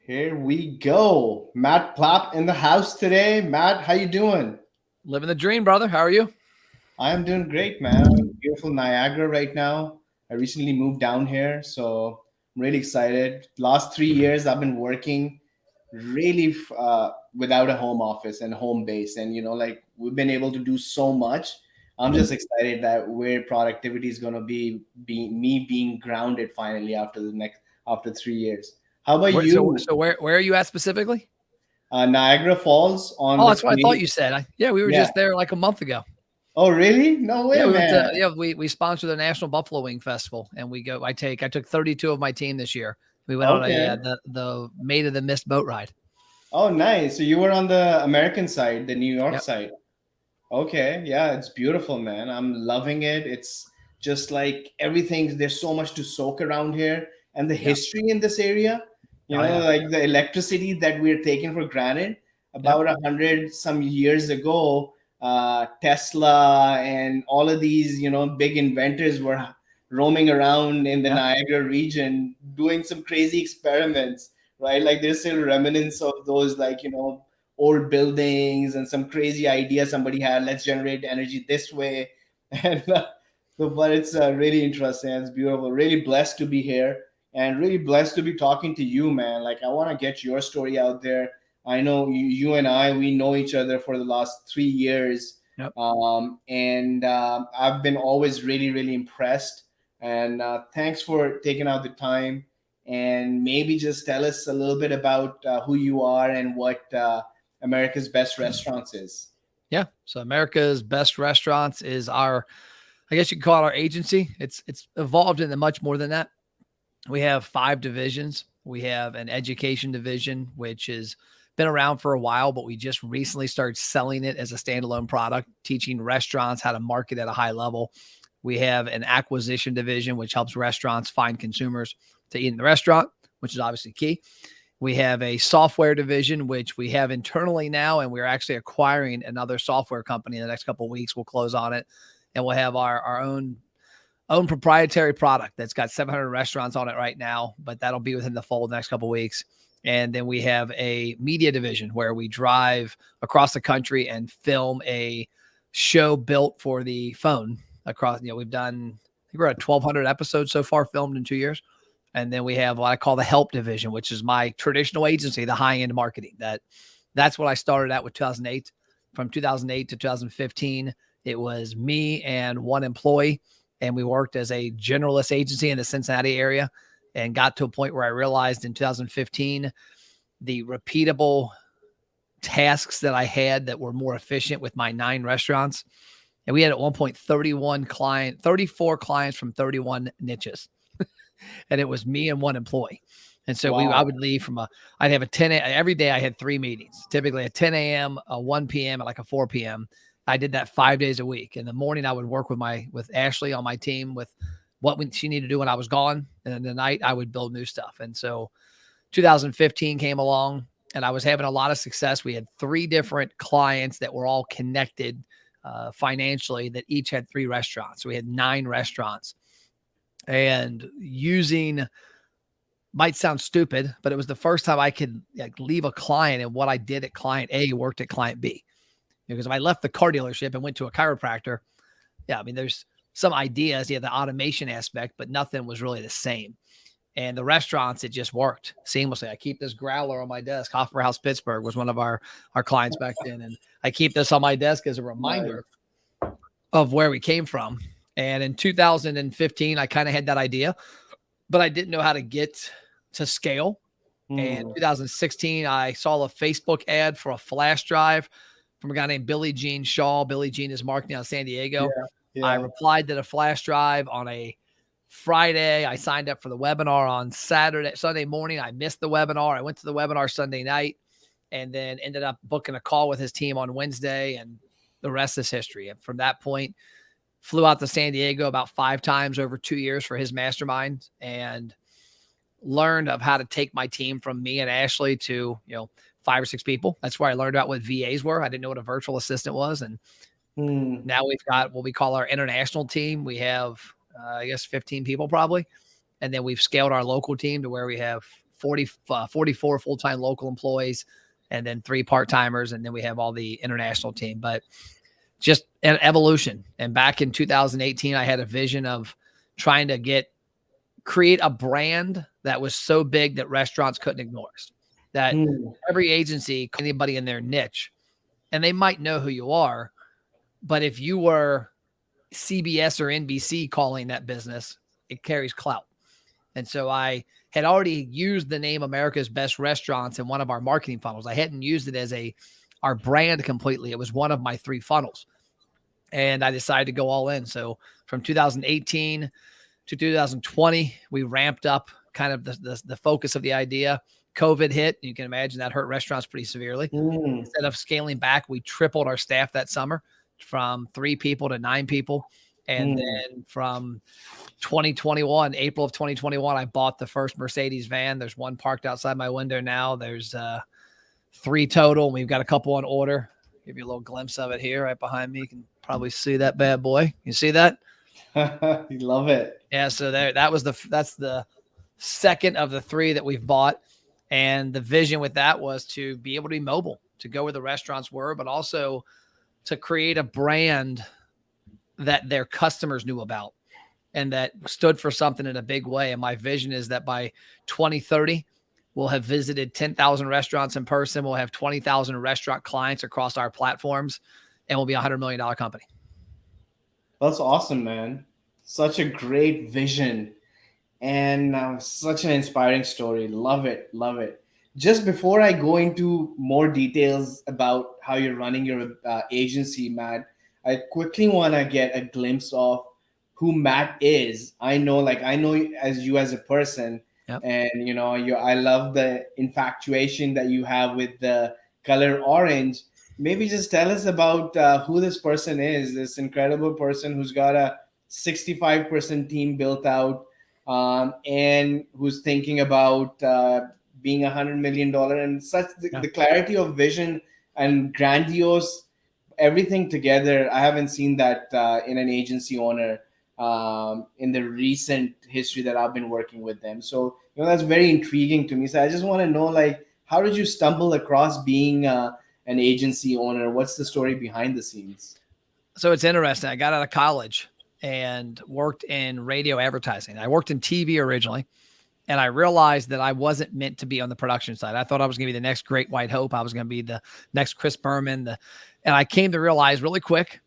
Here we go. Matt Plapp in the house today. Matt, how you doing? Living the dream, brother. How are you? I am doing great, man. I'm in beautiful Niagara right now. I recently moved down here, so I'm really excited. Last 3 years, I've been working really without a home office and home base, and like we've been able to do so much. I'm just excited that where productivity is gonna be me being grounded finally after 3 years. How about Where, so, you? so where are you at specifically? Niagara Falls on Oh, the that's what I thought Canadian. you said. Yeah, we were Yeah. just there like a month ago. Oh, really? No Yeah, way, we went to man. we sponsor the National Buffalo Wing Festival, and I took 32 of my team this year. We went on a Okay. the Maid of the Mist boat ride. Oh, nice. So you were on the American side, the New York Yep. side. Okay. Yeah, it's beautiful, man. I'm loving it. It's just like everything. There's so much to soak around here, and the Yep. history in this area. Oh yeah. Like the electricity that we're taking for granted. Yep. About 100 some years ago, Tesla and all of these, big inventors were roaming around in the Yep. Niagara region doing some crazy experiments, right? Like there's still remnants of those, like, old buildings and some crazy idea somebody had. Let's generate energy this way. And but it's really interesting. It's beautiful. Really blessed to be here and really blessed to be talking to you, man. Like I want to get your story out there. I know you and I, we know each other for the last 3 years. Yep. And I've been always really, really impressed. And thanks for taking out the time. And maybe just tell us a little bit about who you are and what America's Best Restaurants is. Yeah. So America's Best Restaurants is our, I guess you could call it our agency. It's evolved into much more than that. We have 5 divisions. We have an education division, which has been around for a while, but we just recently started selling it as a standalone product, teaching restaurants how to market at a high level. We have an acquisition division, which helps restaurants find consumers to eat in the restaurant, which is obviously key. We have a software division, which we have internally now, and we're actually acquiring another software company in the next couple of weeks. We'll close on it, and we'll have our own proprietary product that's got 700 restaurants on it right now, but that'll be within the fold the next couple of weeks. And then we have a media division where we drive across the country and film a show built for the phone across, we've done, I think we're at 1,200 episodes so far filmed in 2 years. And then we have what I call the help division, which is my traditional agency, the high end marketing. That's what I started at with 2008. From 2008 to 2015, it was me and one employee, and we worked as a generalist agency in the Cincinnati area, and got to a point where I realized in 2015 the repeatable tasks that I had that were more efficient with my 9 restaurants. And we had at one point 34 clients from 31 niches. And it was me and one employee. And so I Wow. would leave I'd have a 10 every day. I had 3 meetings, typically a 10 a.m., a 1 p.m., and like a 4 p.m. I did that 5 days a week. In the morning, I would work with Ashley on my team with what she needed to do when I was gone. And in the night, I would build new stuff. And so 2015 came along, and I was having a lot of success. We had 3 different clients that were all connected financially, that each had 3 restaurants. So we had 9 restaurants. And using, might sound stupid, but it was the first time I could leave a client, and what I did at client A worked at client B. Because if I left the car dealership and went to a chiropractor, yeah, I mean, there's some ideas, the automation aspect, but nothing was really the same. And the restaurants, it just worked seamlessly. I keep this growler on my desk. Hoffer House Pittsburgh was one of our clients back then. And I keep this on my desk as a Nice. reminder of where we came from. And in 2015, I kind of had that idea, but I didn't know how to get to scale. And Hmm. 2016, I saw a Facebook ad for a flash drive from a guy named Billie Jean Shaw. Billie Jean is marketing out of San Diego. Yeah. I Yeah. replied to the flash drive on a Friday. I signed up for the webinar on Sunday morning. I missed the webinar. I went to the webinar Sunday night, and then ended up booking a call with his team on Wednesday, and the rest is history. And from that point, flew out to San Diego about 5 times over 2 years for his mastermind, and learned of how to take my team from me and Ashley to, 5 or 6 people. That's where I learned about what VAs were. I didn't know what a virtual assistant was. And Hmm. now we've got what we call our international team. We have, I guess, 15 people probably. And then we've scaled our local team to where we have 44 full-time local employees, and then 3 part-timers. And then we have all the international team, but just an evolution. And back in 2018, I had a vision of trying to create a brand that was so big that restaurants couldn't ignore us, that Hmm. every agency, anybody in their niche, and they might know who you are, but if you were CBS or NBC calling that business, it carries clout. And so I had already used the name America's Best Restaurants in one of our marketing funnels. I hadn't used it as our brand completely. It was one of my 3 funnels. And I decided to go all in. So from 2018 to 2020, we ramped up kind of the focus of the idea. COVID hit. You can imagine that hurt restaurants pretty severely. Hmm. Instead of scaling back, we tripled our staff that summer from 3 people to 9 people. And Hmm. then from 2021, April of 2021, I bought the first Mercedes van. There's 1 parked outside my window now. There's 3 total. We've got a couple on order. Give you a little glimpse of it here right behind me. You can probably see that bad boy. You see that? You love it. Yeah. So that's the second of the 3 that we've bought. And the vision with that was to be able to be mobile, to go where the restaurants were, but also to create a brand that their customers knew about and that stood for something in a big way. And my vision is that by 2030, we'll have visited 10,000 restaurants in person. We'll have 20,000 restaurant clients across our platforms, and we'll be $100 million company. That's awesome, man. Such a great vision and such an inspiring story. Love it. Love it. Just before I go into more details about how you're running your agency, Matt, I quickly want to get a glimpse of who Matt is. I know you as a person, Yep. and I love the infatuation that you have with the color orange. Maybe just tell us about who this person is, this incredible person who's got a 65% team built out, and who's thinking about being $100 million, and such Yeah. the clarity of vision and grandiose everything together. I haven't seen that in an agency owner in the recent history that I've been working with them. So that's very intriguing to me. So I just want to know, like, how did you stumble across being an agency owner? What's the story behind the scenes? So it's interesting. I got out of college and worked in radio advertising. I worked in TV originally, and I realized that I wasn't meant to be on the production side. I thought I was going to be the next Great White Hope. I was going to be the next Chris Berman. And I came to realize really quick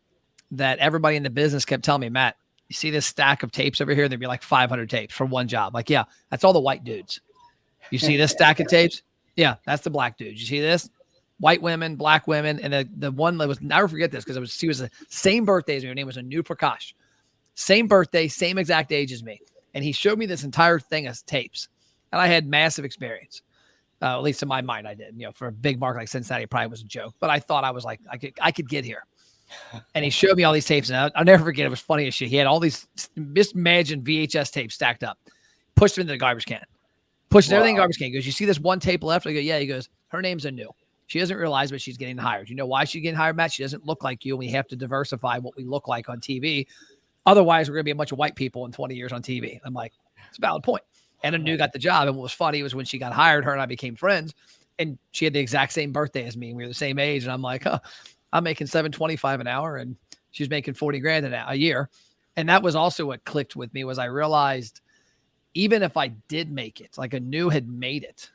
that everybody in the business kept telling me, Matt, you see this stack of tapes over here? There'd be like 500 tapes for one job. Like, yeah, that's all the white dudes. You see this stack of tapes? Yeah, that's the black dudes. You see this? White women, black women. And the one that was, never forget this, because she was the same birthday as me. Her name was Anu Prakash. Same birthday, same exact age as me. And he showed me this entire thing as tapes. And I had massive experience. At least in my mind, I did. For a big market like Cincinnati, it probably was a joke. But I thought I was like, I could get here. And he showed me all these tapes. And I'll never forget, it was funny as shit. He had all these mismatched VHS tapes stacked up. Pushed them into the garbage can. Pushed everything in the garbage can. He goes, you see this one tape left? I go, yeah. He goes, her name's Anu. She doesn't realize, but she's getting hired. You know why she's getting hired, Matt? She doesn't look like you. And we have to diversify what we look like on TV. Otherwise, we're going to be a bunch of white people in 20 years on TV. I'm like, it's a valid point. And Anu got the job. And what was funny was when she got hired, her and I became friends. And she had the exact same birthday as me. We were the same age. And I'm like, I'm making $725 an hour, and she's making $40,000 a year. And that was also what clicked with me, was I realized even if I did make it, like Anu had made it,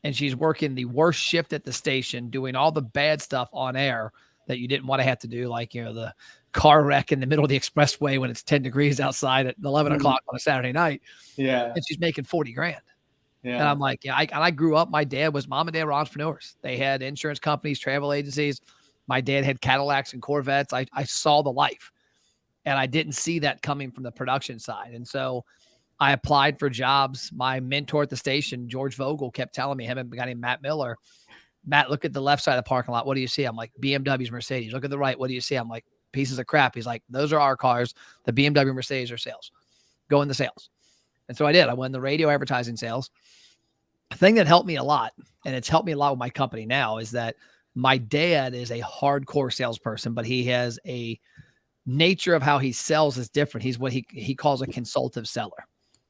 and she's working the worst shift at the station, doing all the bad stuff on air that you didn't want to have to do, like, the car wreck in the middle of the expressway when it's 10 degrees outside at 11 o'clock on a Saturday night. Yeah. And she's making $40,000. Yeah. And I'm like, yeah, I grew up, mom and dad were entrepreneurs. They had insurance companies, travel agencies. My dad had Cadillacs and Corvettes. I saw the life, and I didn't see that coming from the production side. And so I applied for jobs. My mentor at the station, George Vogel, kept telling me, him and a guy named Matt Miller, Matt, look at the left side of the parking lot. What do you see? I'm like, BMWs, Mercedes. Look at the right. What do you see? I'm like, pieces of crap. He's like, those are our cars. The BMW, Mercedes are sales. Go in the sales. And so I did. I went in the radio advertising sales. The thing that helped me a lot, and it's helped me a lot with my company now, is that my dad is a hardcore salesperson, but he has a nature of how he sells is different. He's what he calls a consultative seller.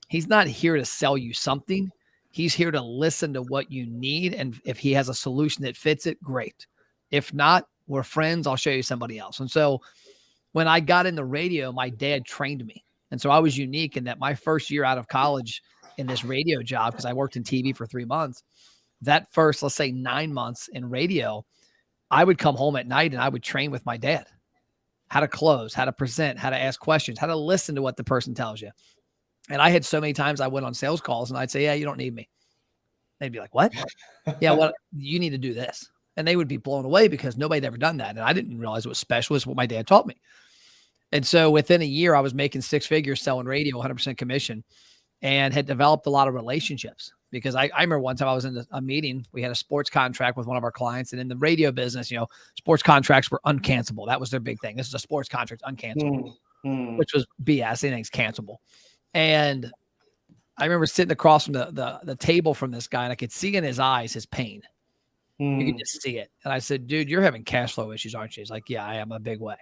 He's not here to sell you something. He's here to listen to what you need. And if he has a solution that fits it, great. If not, we're friends. I'll show you somebody else. And so when I got into radio, my dad trained me. And so I was unique in that my first year out of college in this radio job, because I worked in TV for 3 months, that first, let's say 9 months in radio, I would come home at night and I would train with my dad how to close, how to present, how to ask questions, how to listen to what the person tells you. And I had so many times I went on sales calls and I'd say, yeah, you don't need me. They'd be like, what? Yeah, well, you need to do this. And they would be blown away because nobody had ever done that. And I didn't realize it was special. It's what my dad taught me. And so within a year, I was making 6 figures selling radio, 100% commission, and had developed a lot of relationships. Because I remember one time I was in a meeting, we had a sports contract with one of our clients. And in the radio business, sports contracts were uncancelable. That was their big thing. This is a sports contract, uncancelable, which was BS. Anything's cancelable. And I remember sitting across from the table from this guy, and I could see in his eyes his pain. You could just see it. And I said, dude, you're having cash flow issues, aren't you? He's like, yeah, I am, a big way.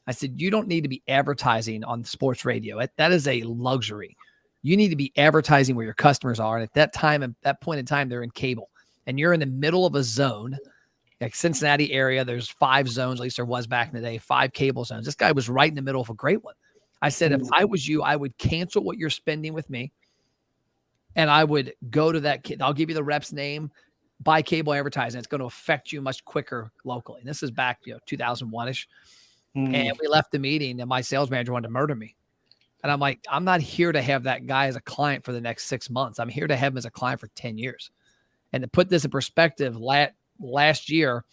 I said, you don't need to be advertising on sports radio. That is a luxury. You need to be advertising where your customers are. And at that time, at that point in time, they're in cable. And you're in the middle of a zone, like Cincinnati area. There's 5 zones, at least there was back in the day, 5 cable zones. This guy was right in the middle of a great one. I said, if I was you, I would cancel what you're spending with me. And I would go to that kid. I'll give you the rep's name, buy cable advertising. It's going to affect you much quicker locally. And this is back, 2001-ish. And we left the meeting and my sales manager wanted to murder me. And I'm like, I'm not here to have that guy as a client for the next 6 months. I'm here to have him as a client for 10 years. And to put this in perspective, last year,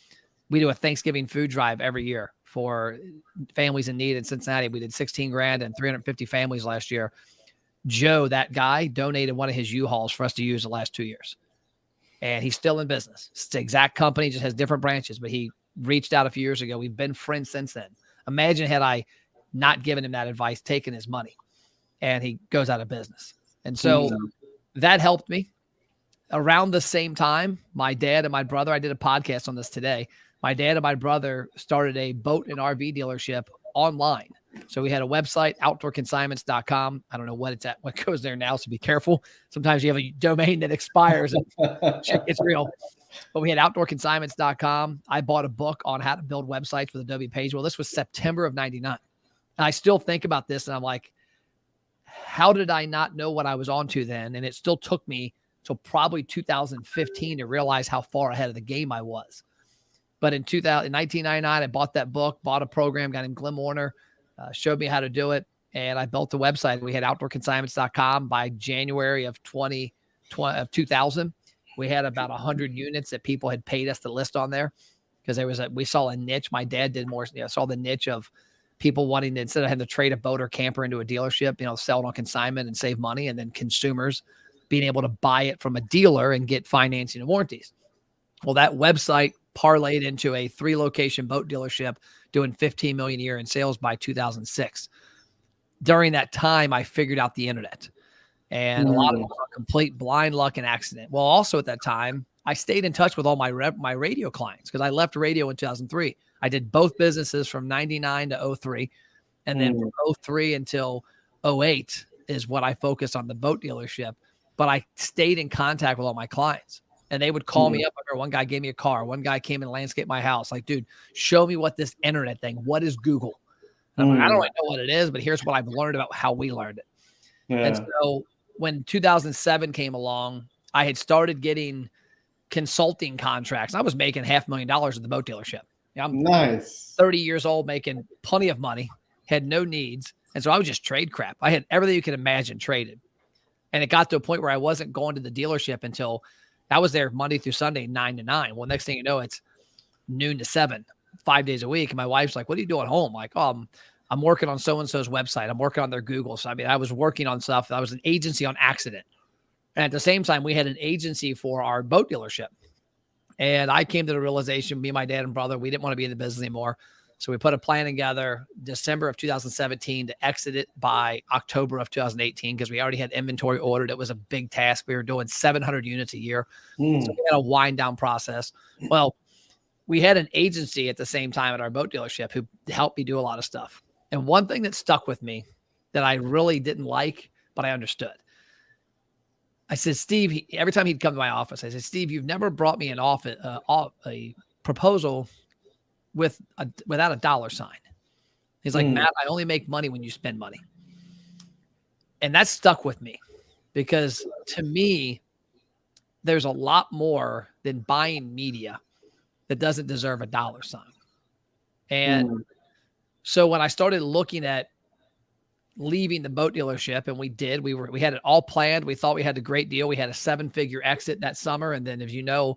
we do a Thanksgiving food drive every year for families in need in Cincinnati. We did 16 grand and 350 families last year. Joe, that guy, donated one of his U-Hauls for us to use the last 2 years. And he's still in business. It's the exact company, just has different branches, but he reached out a few years ago. We've been friends since then. Imagine had I not given him that advice, taken his money, and he goes out of business. And so that helped me. Around the same time, my dad and my brother, I did a podcast on this today. My dad and my brother started a boat and RV dealership online. So we had a website, outdoorconsignments.com. I don't know what goes there now, so be careful. Sometimes you have a domain that expires and shit gets real. But we had outdoorconsignments.com. I bought a book on how to build websites with Adobe Page. Well, this was September of 99. And I still think about this and I'm like, how did I not know what I was onto then? And it still took me till probably 2015 to realize how far ahead of the game I was. But in 1999, I bought that book, bought a program, got in Glenn Warner, showed me how to do it. And I built a website. We had outdoorconsignments.com by January of 2000. We had about 100 units that people had paid us to list on there because we saw a niche. My dad did more, saw the niche of people wanting to, instead of having to trade a boat or camper into a dealership, sell it on consignment and save money. And then consumers being able to buy it from a dealer and get financing and warranties. Well, that website parlayed into a 3-location boat dealership doing 15 million a year in sales by 2006. During that time, I figured out the internet. And a lot of it was complete blind luck and accident. Well, also at that time, I stayed in touch with all my radio clients because I left radio in 2003. I did both businesses from 99 to 03. And then from 03 until 08 is what I focused on, the boat dealership. But I stayed in contact with all my clients. And they would call me up. I remember one guy gave me a car. One guy came and landscaped my house. Like, dude, show me what this internet thing, what is Google? And I'm like, I don't really know what it is, but here's what I've learned about how we learned it. Yeah. And so when 2007 came along, I had started getting consulting contracts. I was making $500,000 at the boat dealership. I'm nice. 30 years old, making plenty of money, had no needs. And so I would just trade crap. I had everything you could imagine traded. And it got to a point where I wasn't going to the dealership until I was there Monday through Sunday, 9 to 9. Well, next thing you know, it's noon to 7, 5 days a week. And my wife's like, what are you doing home? Like, I'm working on so-and-so's website. I'm working on their Google. So, I was working on stuff. I was an agency on accident. And at the same time, we had an agency for our boat dealership. And I came to the realization, me, my dad, and brother, we didn't want to be in the business anymore. So we put a plan together December of 2017 to exit it by October of 2018 because we already had inventory ordered. It was a big task. We were doing 700 units a year. So we had a wind down process. Well, we had an agency at the same time at our boat dealership who helped me do a lot of stuff. And one thing that stuck with me that I really didn't like, but I understood. I said, Steve, every time he'd come to my office, I said, Steve, you've never brought me an a proposal without a dollar sign. He's like, Matt, I only make money when you spend money. And that stuck with me because to me, there's a lot more than buying media that doesn't deserve a dollar sign. And so when I started looking at leaving the boat dealership, and we had it all planned. We thought we had a great deal. We had a 7-figure exit that summer. And then, as you know,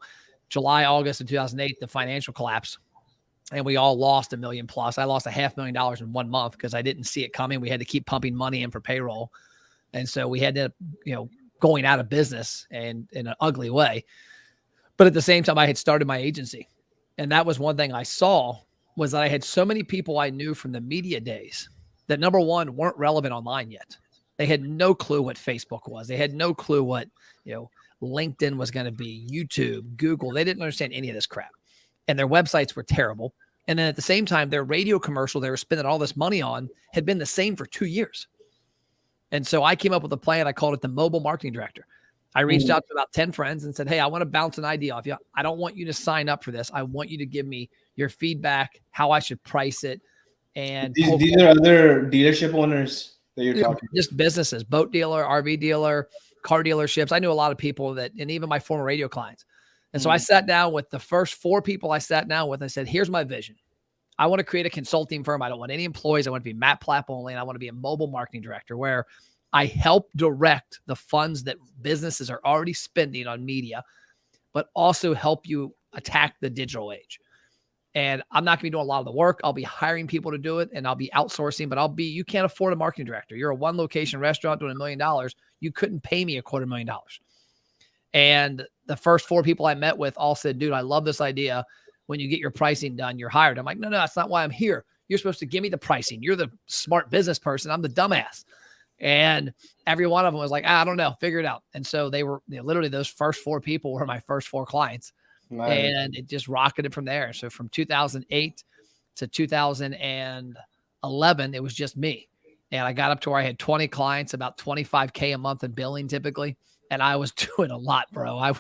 July, August of 2008, the financial collapse, and we all lost $1 million plus. I lost $500,000 in 1 month because I didn't see it coming. We had to keep pumping money in for payroll. And so we had to, going out of business and in an ugly way. But at the same time, I had started my agency. And that was one thing I saw was that I had so many people I knew from the media days that, number one, weren't relevant online yet. They had no clue what Facebook was. They had no clue what, LinkedIn was going to be, YouTube, Google. They didn't understand any of this crap. And their websites were terrible. And then at the same time, their radio commercial they were spending all this money on had been the same for 2 years. And so I came up with a plan. I called it the mobile marketing director. I reached out to about 10 friends and said, hey, I want to bounce an idea off you. I don't want you to sign up for this. I want you to give me your feedback, how I should price it. And these are other dealership owners that you're talking about. Just businesses, boat dealer, RV dealer, car dealerships. I knew a lot of people and even my former radio clients. And so I sat down with the first 4 people I sat down with. I said, here's my vision. I want to create a consulting firm. I don't want any employees. I want to be Matt Plapp only. And I want to be a mobile marketing director where I help direct the funds that businesses are already spending on media, but also help you attack the digital age. And I'm not going to be doing a lot of the work. I'll be hiring people to do it and I'll be outsourcing, but you can't afford a marketing director. You're a 1 location restaurant doing $1 million. You couldn't pay me $250,000. And the first 4 people I met with all said, dude, I love this idea. When you get your pricing done, you're hired. I'm like, no, that's not why I'm here. You're supposed to give me the pricing. You're the smart business person. I'm the dumbass. And every one of them was like, I don't know, figure it out. And so they were literally those first 4 people were my first 4 clients. Nice. And it just rocketed from there. So from 2008 to 2011, it was just me. And I got up to where I had 20 clients, about $25K a month in billing typically. And I was doing a lot, bro. I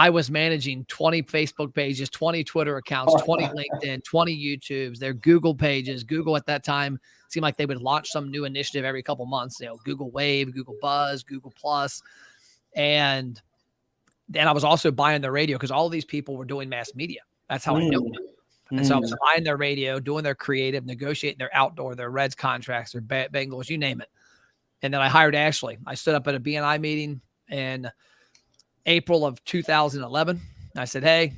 was managing 20 Facebook pages, 20 Twitter accounts, 20 LinkedIn, 20 YouTubes, their Google pages. Google at that time seemed like they would launch some new initiative every couple months, Google Wave, Google Buzz, Google Plus. And then I was also buying their radio because all of these people were doing mass media. That's how I knew them. And so I was buying their radio, doing their creative, negotiating their outdoor, their Reds contracts, their Bengals, you name it. And then I hired Ashley. I stood up at a BNI meeting in April of 2011. I said, hey,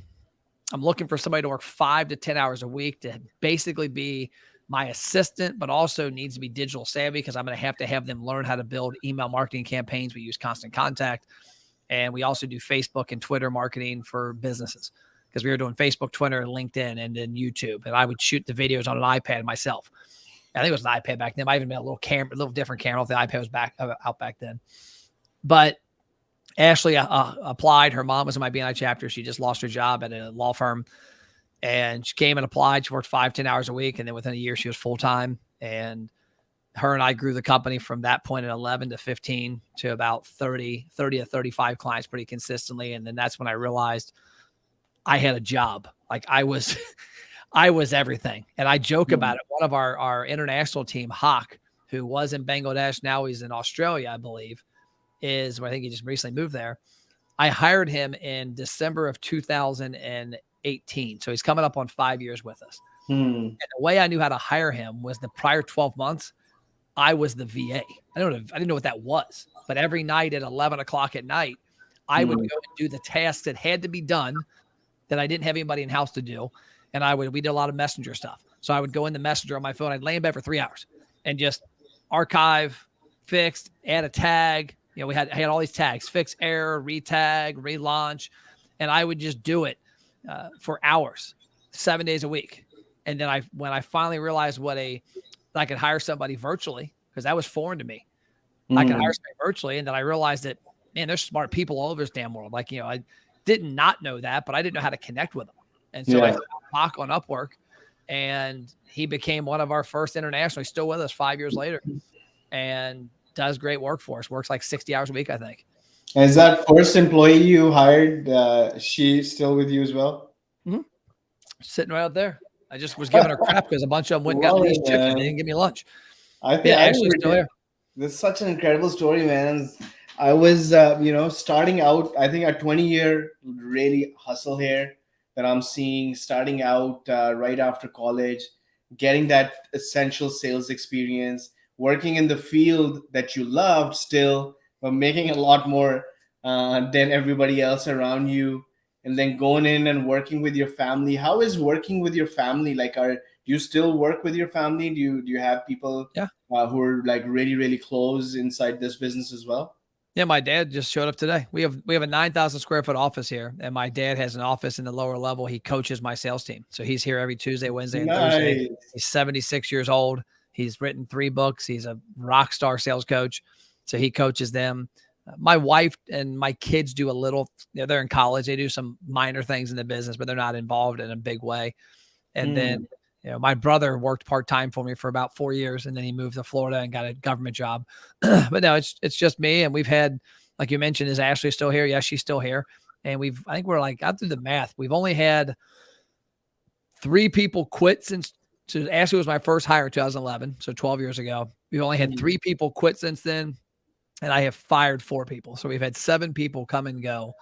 I'm looking for somebody to work 5 to 10 hours a week to basically be my assistant, but also needs to be digital savvy because I'm going to have them learn how to build email marketing campaigns. We use Constant Contact. And we also do Facebook and Twitter marketing for businesses because we were doing Facebook, Twitter, and LinkedIn, and then YouTube. And I would shoot the videos on an iPad myself. I think it was an iPad back then. I even made a little different camera if the iPad was out back then. But Ashley applied. Her mom was in my BNI chapter. She just lost her job at a law firm. And she came and applied. She worked 5-10 hours a week. And then within a year, she was full-time. And her and I grew the company from that point at 11 to 15 to about 30 to 35 clients pretty consistently. And then that's when I realized I had a job. Like I was everything. And I joke about it. One of our international team, Hawk, who was in Bangladesh, now he's in Australia, I believe, I think he just recently moved there. I hired him in December of 2018. So he's coming up on 5 years with us. And the way I knew how to hire him was the prior 12 months, I was the VA. I didn't know what that was, but every night at 11 o'clock at night, I would go and do the tasks that had to be done that I didn't have anybody in house to do. And we did a lot of messenger stuff. So I would go in the messenger on my phone. I'd lay in bed for 3 hours and just archive, fixed, add a tag. I had all these tags, fix error, retag, relaunch. And I would just do it for hours, 7 days a week. And then when I finally realized I could hire somebody virtually, because that was foreign to me. I could hire somebody virtually. And then I realized that, man, there's smart people all over this damn world. I did not know that, but I didn't know how to connect with them. And so I found Hawk on Upwork, and he became one of our first international. He's still with us 5 years later and does great work for us. Works like 60 hours a week, I think. And is that first employee you hired, she still with you as well? Mhm. Sitting right out there. I just was giving her crap because a bunch of them went and got Love Lee's it, chicken. They man. didn't give me lunch. I Yeah, think I Ashley's still think here. this is such an incredible story, man. I was, starting out. I think a 20-year really hustle here that I'm seeing starting out right after college, getting that essential sales experience, working in the field that you loved still, but making a lot more than everybody else around you, and then going in and working with your family. How is working with your family? Like, do you still work with your family? Do you have people Yeah. who are like really really close inside this business as well? Yeah, my dad just showed up today. We have a 9,000 square foot office here, and my dad has an office in the lower level. He coaches my sales team, so he's here every Tuesday, Wednesday, and Thursday. Nice. He's 76 years old. He's written 3 books. He's a rock star sales coach, so he coaches them. My wife and my kids do a little. They're in college. They do some minor things in the business, but they're not involved in a big way. And then, Hmm. my brother worked part time for me for about 4 years, and then he moved to Florida and got a government job. But no, it's just me, and we've had, like you mentioned, is Ashley still here? Yes, she's still here, and I think we're like, I do the math. We've only had 3 people quit since. So Ashley was my first hire in 2011, so 12 years ago. We've only had 3 people quit since then, and I have fired 4 people. So we've had 7 people come and go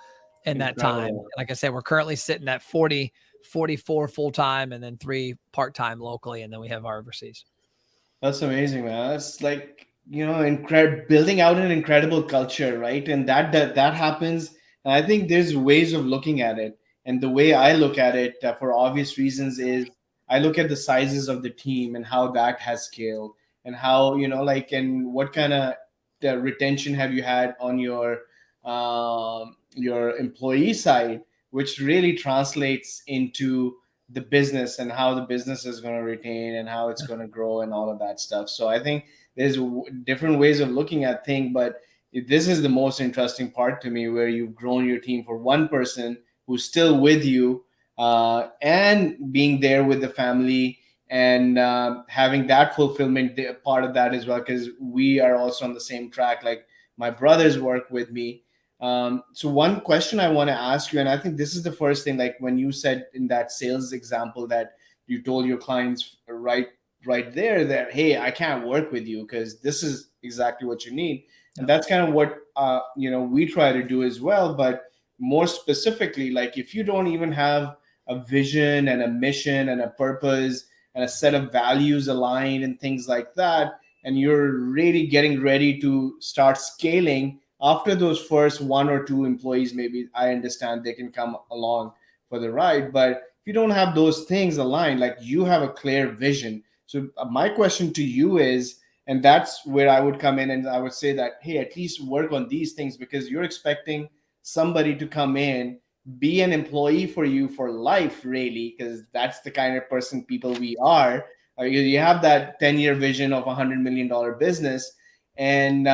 in that time. Incredible. Like I said, we're currently sitting at 40, 44 full-time and then 3 part-time locally. And then we have our overseas. That's amazing, man. That's like, building out an incredible culture, right? And that happens. And I think there's ways of looking at it. And the way I look at it, for obvious reasons, is I look at the sizes of the team and how that has scaled, and how, like, and what kind of retention have you had on your employee side, which really translates into the business and how the business is going to retain and how it's going to grow and all of that stuff. So I think there's different ways of looking at things, but this is the most interesting part to me, where you've grown your team for one person who's still with you, and being there with the family, and having that fulfillment part of that as well, because we are also on the same track. Like, my brothers work with me. So one question I want to ask you, and I think this is the first thing, like when you said in that sales example that you told your clients right there that, hey, I can't work with you because this is exactly what you need. And Yeah. that's kind of what we try to do as well. But more specifically, like, if you don't even have a vision and a mission and a purpose and a set of values aligned and things like that, and you're really getting ready to start scaling after those first 1 or 2 employees, maybe I understand they can come along for the ride. But if you don't have those things aligned, like, you have a clear vision. So my question to you is, and that's where I would come in and I would say that, hey, at least work on these things, because you're expecting somebody to come in, be an employee for you for life, really, because that's the kind of person people we are. You have that 10-year vision of $100 million business, and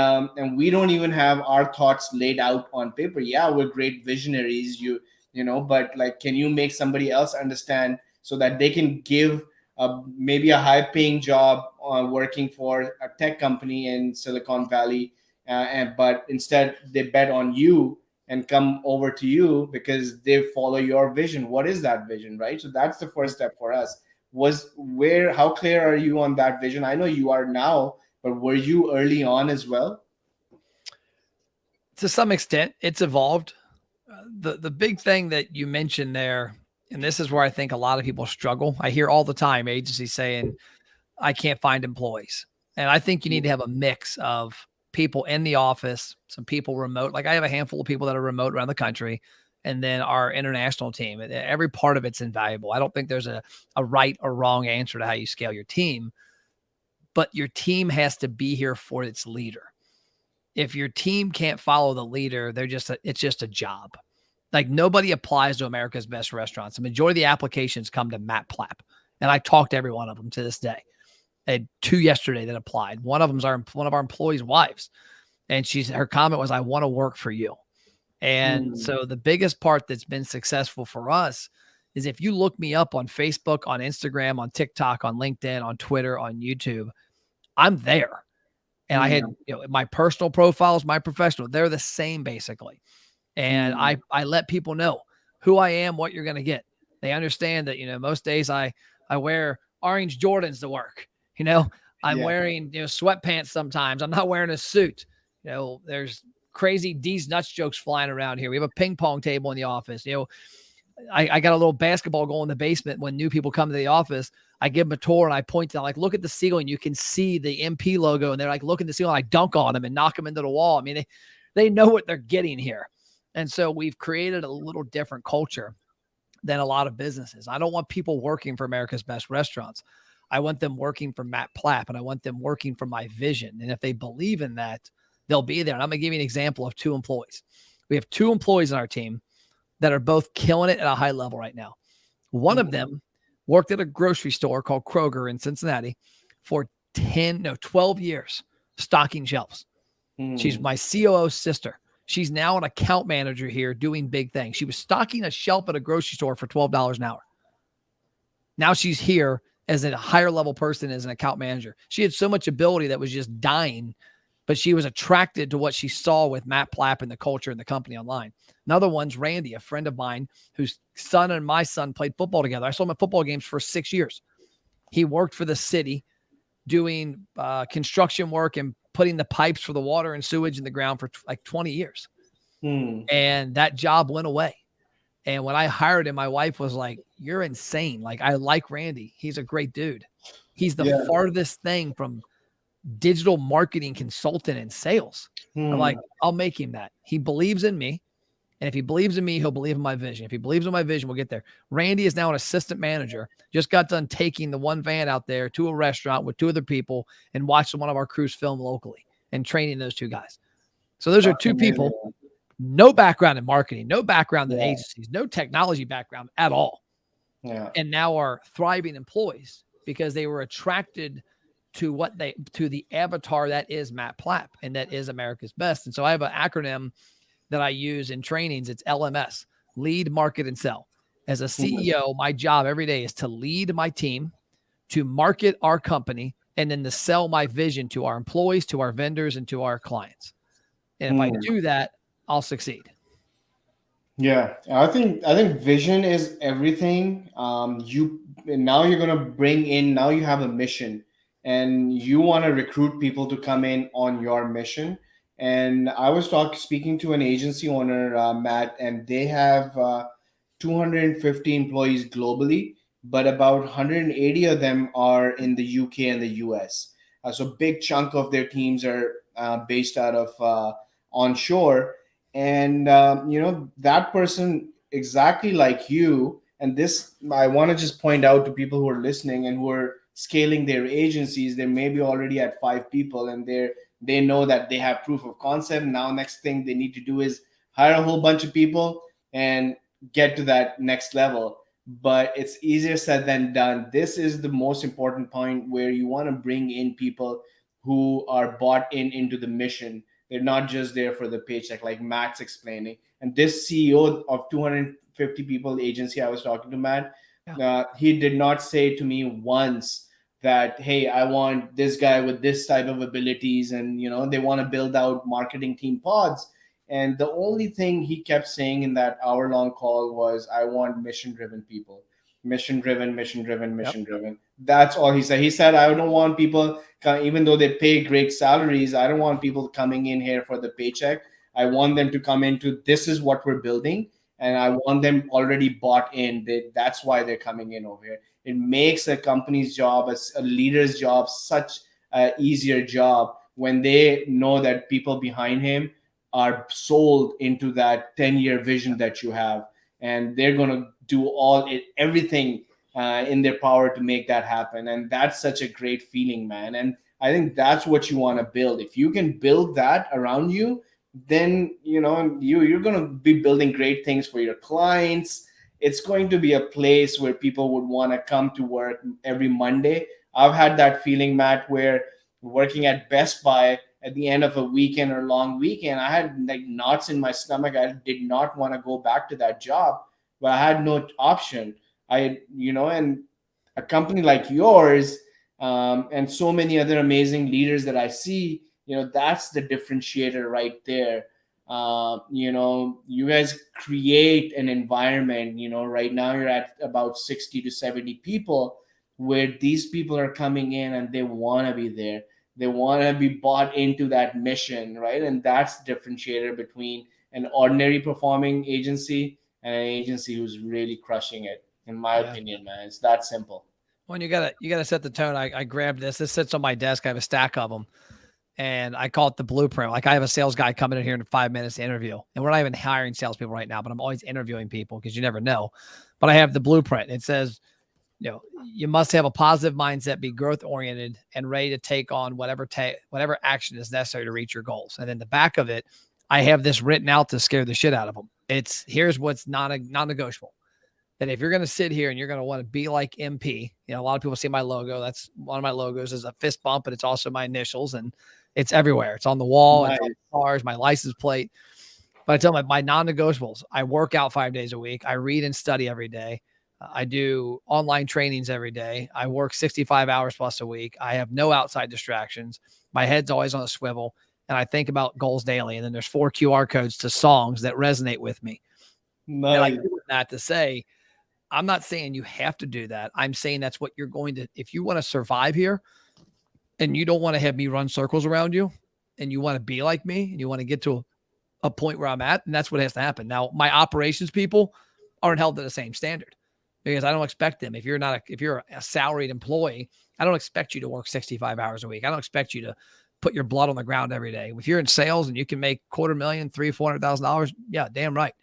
we don't even have our thoughts laid out on paper. Yeah, we're great visionaries, but like, can you make somebody else understand so that they can give maybe a high paying job working for a tech company in Silicon Valley, and but instead they bet on you and come over to you because they follow your vision. What is that vision, right? So that's the first step for us. Was where How clear are you on that vision? I know you are now, but were you early on as well? To some extent, it's evolved. The big thing that you mentioned there, and this is where I think a lot of people struggle. I hear all the time agencies saying, I can't find employees. And I think you need to have a mix of people in the office, some people remote. Like I have a handful of people that are remote around the country, and then our international team. Every part of it's invaluable. I don't think there's a right or wrong answer to how you scale your team, but your team has to be here for its leader. If your team can't follow the leader, it's just a job. Like nobody applies to America's Best Restaurants. The majority of the applications come to Matt Plapp, and I talk to every one of them to this day. I had 2 yesterday that applied. One of them's one of our employees' wives, and her comment was, "I want to work for you." And Hmm. so the biggest part that's been successful for us is if you look me up on Facebook, on Instagram, on TikTok, on LinkedIn, on Twitter, on YouTube, I'm there. And I had, my personal profiles, my professional, they're the same basically. And I let people know who I am, what you're going to get. They understand that, most days I wear orange Jordans to work. I'm Yeah. wearing, sweatpants sometimes. I'm not wearing a suit. There's crazy D's nuts jokes flying around here. We have a ping pong table in the office. I got a little basketball goal in the basement. When new people come to the office, I give them a tour and I point to them, like, look at the ceiling. You can see the MP logo. And they're like, look at the ceiling. I dunk on them and knock them into the wall. I mean, they know what they're getting here. And so we've created a little different culture than a lot of businesses. I don't want people working for America's Best Restaurants. I want them working for Matt Plapp, and I want them working for my vision. And if they believe in that, they'll be there. And I'm going to give you an example of 2 employees. We have 2 employees on our team that are both killing it at a high level right now. One of them worked at a grocery store called Kroger in Cincinnati for 12 years, stocking shelves. She's my COO's sister. She's now an account manager here doing big things. She was stocking a shelf at a grocery store for $12 an hour. Now she's here as a higher level person, as an account manager. She had so much ability that was just dying, but she was attracted to what she saw with Matt Plapp and the culture and the company online. Another one's Randy, a friend of mine whose son and my son played football together. I saw him at football games for 6 years. He worked for the city doing construction work and putting the pipes for the water and sewage in the ground for like 20 years. And that job went away. And when I hired him, my wife was like, you're insane. Like, I like Randy. He's a great dude. He's the farthest thing from digital marketing consultant and sales. I'm like, I'll make him that. He believes in me. And if he believes in me, he'll believe in my vision. If he believes in my vision, we'll get there. Randy is now an assistant manager. Just got done taking the one van out there to a restaurant with 2 other people and watching one of our crews film locally and training those 2 guys. So those are 2 people, no background in marketing, no background in agencies, no technology background at all. And now are thriving employees because they were attracted to the avatar that is Matt Plapp and that is America's Best. And so I have an acronym that I use in trainings. It's LMS, lead, market, and sell. As a CEO, my job every day is to lead my team, to market our company, and then to sell my vision to our employees, to our vendors, and to our clients. And if I do that, I'll succeed. Yeah, I think vision is everything. You now you're gonna bring in, now you have a mission, and you want to recruit people to come in on your mission. And I was speaking to an agency owner, Matt, and they have 250 employees globally, but about 180 of them are in the UK and the US. So big chunk of their teams are based out of onshore. And that person, exactly like you, and this I want to just point out to people who are listening and who are scaling their agencies. They may be already at 5 people, and they know that they have proof of concept. Now next thing they need to do is hire a whole bunch of people and get to that next level. But it's easier said than done. This is the most important point, where you want to bring in people who are bought into the mission. They're not just there for the paycheck, like Matt's explaining. And this CEO of 250 people agency I was talking to, Matt, he did not say to me once that, hey, I want this guy with this type of abilities, and they want to build out marketing team pods. And the only thing he kept saying in that hour-long call was, I want mission-driven people. Mission driven, mission driven, mission driven. That's all he said. He said, I don't want people, even though they pay great salaries, I don't want people coming in here for the paycheck. I want them to come into, this is what we're building, and I want them already bought in. That's why they're coming in over here. It makes a company's job, a leader's job, such an easier job when they know that people behind him are sold into that 10-year vision that you have, and they're going to do everything in their power to make that happen. And that's such a great feeling, man. And I think that's what you want to build. If you can build that around you, then you're going to be building great things for your clients. It's going to be a place where people would want to come to work every Monday. I've had that feeling, Matt, where working at Best Buy at the end of a weekend or long weekend, I had like knots in my stomach. I did not want to go back to that job, but I had no option. And a company like yours, and so many other amazing leaders that I see, that's the differentiator right there. You guys create an environment. Right now you're at about 60 to 70 people, where these people are coming in and they want to be there. They want to be bought into that mission, right? And that's the differentiator between an ordinary performing agency and an agency who's really crushing it, in my Yeah. opinion, man. It's that simple. When you gotta set the tone. I grabbed this. This sits on my desk. I have a stack of them, and I call it the blueprint. Like I have a sales guy coming in here in 5 minutes to interview, and we're not even hiring salespeople right now, but I'm always interviewing people because you never know. But I have the blueprint. It says, you must have a positive mindset, be growth oriented, and ready to take on whatever action is necessary to reach your goals. And then the back of it, I have this written out to scare the shit out of them. Here's what's non-negotiable. That if you're going to sit here and you're going to want to be like MP, a lot of people see my logo. That's one of my logos is a fist bump, but it's also my initials, and it's everywhere. It's on the wall. Nice. It's on the cars, my license plate. But I tell them my non-negotiables. I work out 5 days a week. I read and study every day. I do online trainings every day. I work 65 hours plus a week. I have no outside distractions. My head's always on a swivel, and I think about goals daily. And then there's 4 QR codes to songs that resonate with me. Nice. And I do that to say, I'm not saying you have to do that. I'm saying that's what you're going to, if you want to survive here and you don't want to have me run circles around you and you want to be like me and you want to get to a point where I'm at, and that's what has to happen. Now, my operations people aren't held to the same standard because I don't expect them. If you're a salaried employee, I don't expect you to work 65 hours a week. I don't expect you to put your blood on the ground every day. If you're in sales and you can make $250,000, $300,000, yeah, damn right.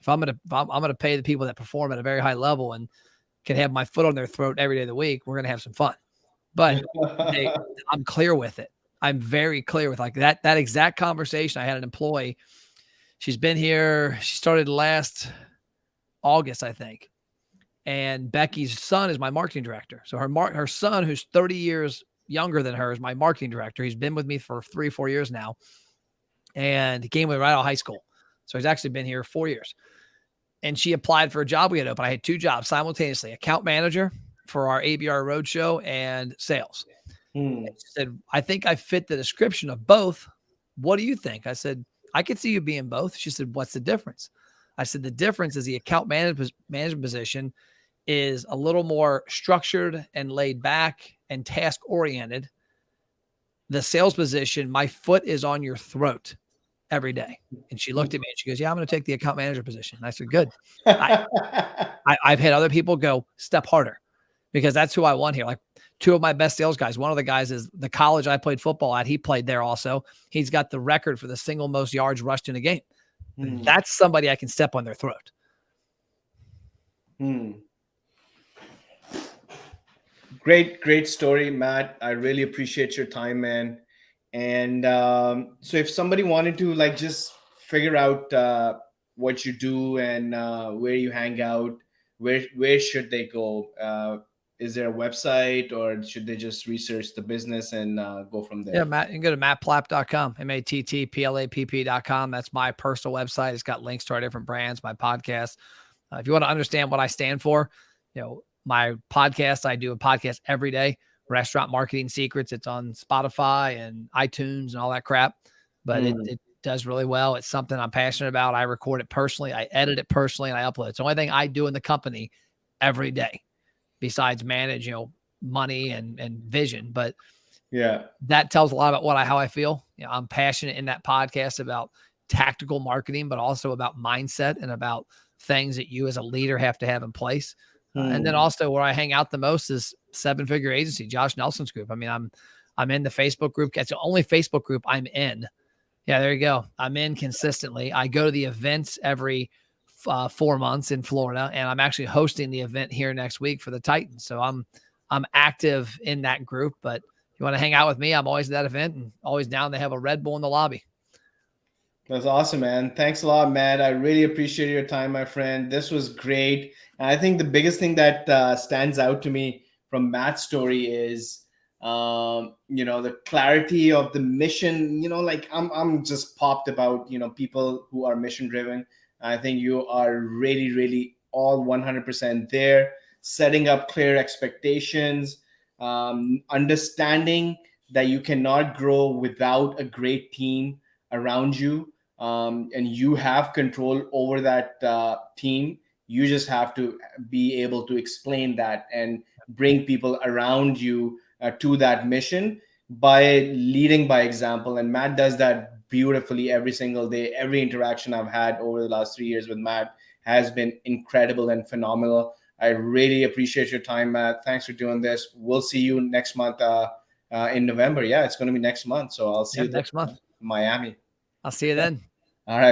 If I'm gonna pay the people that perform at a very high level and can have my foot on their throat every day of the week, we're gonna have some fun. But I'm clear with it. I'm very clear with like that exact conversation. I had an employee. She's been here. She started last August, I think. And Becky's son is my marketing director. So her son, who's 30 years younger than her, is my marketing director. He's been with me for 3 or 4 years now, and he came with me right out of high school. So he's actually been here 4 years. And she applied for a job we had open. I had 2 jobs simultaneously, account manager for our ABR Roadshow and sales. And she said, I think I fit the description of both. What do you think? I said, I could see you being both. She said, what's the difference? I said, the difference is the account management position is a little more structured and laid back and task oriented. The sales position, my foot is on your throat every day. And she looked at me and she goes, yeah, I'm going to take the account manager position. And I said, good. I've had other people go step harder because that's who I want here. Like 2 of my best sales guys. One of the guys is the college I played football at. He played there also. He's got the record for the single most yards rushed in a game. That's somebody I can step on their throat. Great story, Matt. I really appreciate your time, man. And so if somebody wanted to like just figure out what you do and where you hang out, where should they go? Is there a website, or should they just research the business and go from there? Yeah, Matt, you can go to mattplapp.com, mattplapp.com. That's my personal website. It's got links to our different brands, my podcast. If you want to understand what I stand for, my podcast, I do a podcast every day, Restaurant Marketing Secrets. It's on Spotify and iTunes and all that crap, but it does really well. It's something I'm passionate about. I record it personally. I edit it personally, and I upload it. It's the only thing I do in the company every day besides manage, money and vision. But yeah, that tells a lot about how I feel. I'm passionate in that podcast about tactical marketing, but also about mindset and about things that you as a leader have to have in place. And then also where I hang out the most is 7-Figure Agency, Josh Nelson's group. I mean, I'm in the Facebook group. It's the only Facebook group I'm in. Yeah, there you go. I'm in consistently. I go to the events every 4 months in Florida, and I'm actually hosting the event here next week for the Titans. So I'm active in that group. But if you want to hang out with me, I'm always at that event and always down to have a Red Bull in the lobby. That's awesome, man. Thanks a lot, Matt. I really appreciate your time, my friend. This was great. And I think the biggest thing that stands out to me from Matt's story is, the clarity of the mission. Like I'm just popped about, people who are mission driven. I think you are really, really all 100% there, setting up clear expectations, understanding that you cannot grow without a great team around you, and you have control over that team. You just have to be able to explain that and bring people around you to that mission by leading by example. And Matt does that beautifully every single day. Every interaction I've had over the last 3 years with Matt has been incredible and phenomenal. I really appreciate your time, Matt. Thanks for doing this. We'll see you next month in November. Yeah, it's going to be next month. So I'll see Yeah, you there next month. in Miami. I'll see you then. All right.